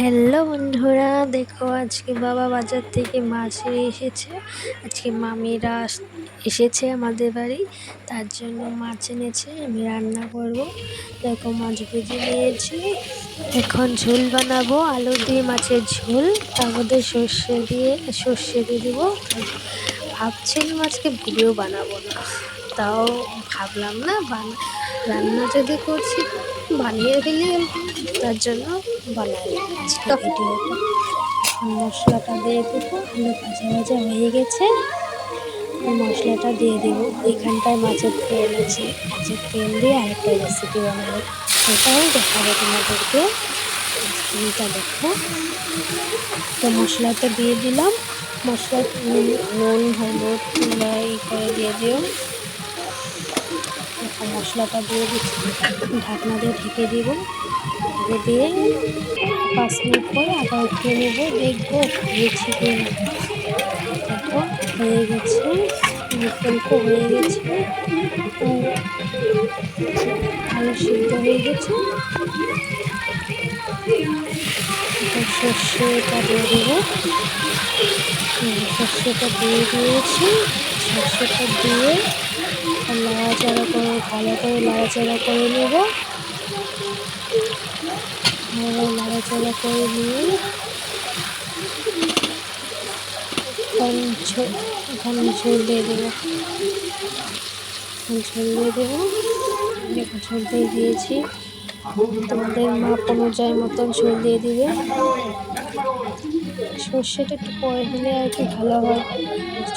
Hello বন্ধুরা, দেখো আজকে বাবা বাজার থেকে মাছ নিয়ে এসেছে। আজকে মামিরা এসেছে আমাদের বাড়ি, তার জন্য মাছ এনেছে। আমি রান্না করব। দেখো মাছ ভেজে নিয়েছি, এখন ঝোল বানাবো, আলু দিয়ে মাছের ঝোল। তার মধ্যে সর্ষে দিয়ে দেবো। ভাবছিলাম আজকে ভিডিও বানাবো না, তাও ভাবলাম না রান্না যদি করছি বানিয়ে ফেলি, তার জন্য বানাই আজকে ভিডিওটা। এখন মশলাটা দিয়ে দেবো। আলু ভাজা ভাজা হয়ে গেছে, মশলাটা দিয়ে দেবো। এখানটায় মাছের তেল আছে, মাছের তেল দিয়ে আরেকটা রেসিপি বানাবো, সেটাও দেখাবো তোমাদেরকে। এটা দেখো, তো মশলাটা দিয়ে দিলাম। মশলা নুন হলুদ করে দিয়ে দিও। এখন মশলাটা দিয়ে দিচ্ছি, ঢাকনা দিয়ে ঢেকে দিব। ঢেকে দিয়ে 5 মিনিট পরে আবার উঠিয়ে নেব, দেখবো হয়েছে কি না। দেখো হয়ে গেছে, অল্প হয়ে গেছে, ভালো সিদ্ধ হয়ে গেছে। সর্ষেটা দিয়ে দেবো। সর্ষেটা দিয়ে দিয়েছি। সর্ষেটা দিয়ে নাড়াচাড়া করে ভালো করে নাড়াচাড়া করে নেব। নাড়াচাড়া করে নিয়ে এখন ঝোল দিয়ে দেবো। ঝোল দিয়ে দিয়েছি। তোমাদের মাপ অনুযায়ী মতন ঝোল দিয়ে দিবে। সর্ষেটা একটু পরে দিলে আর কি ভালো হয়,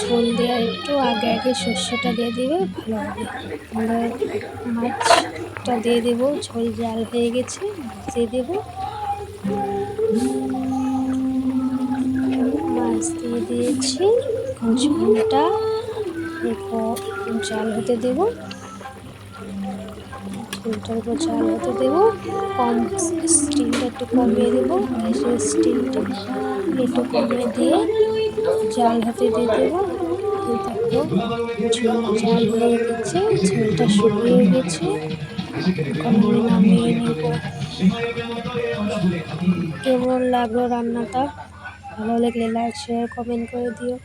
ঝোল দেওয়ার একটু আগে আগে সর্ষেটা দিয়ে দিবে, ভালো হবে। আমরা মাছটা দিয়ে দেবো, ঝোল জাল হয়ে গেছে, দিয়ে দেবো। মাছ দিয়ে দিয়েছি, ঝোলটা এরপর জাল হতে দেবো। ঝোলটার উপর জাল হতে দেবো, স্টিমটা একটু কমিয়ে দেবো, গ্যাসের স্টিমটা একটু কমিয়ে দিয়ে জাল হতে দিয়ে দেবো। দেখো ঝোল জাল হয়ে গেছে, ঝোলটা শুকিয়ে গেছে। এখন আমি নামিয়ে নেব। কেমন লাগলো রান্নাটা? ভালো লাগলে লাইক শেয়ার কমেন্ট করে দিও।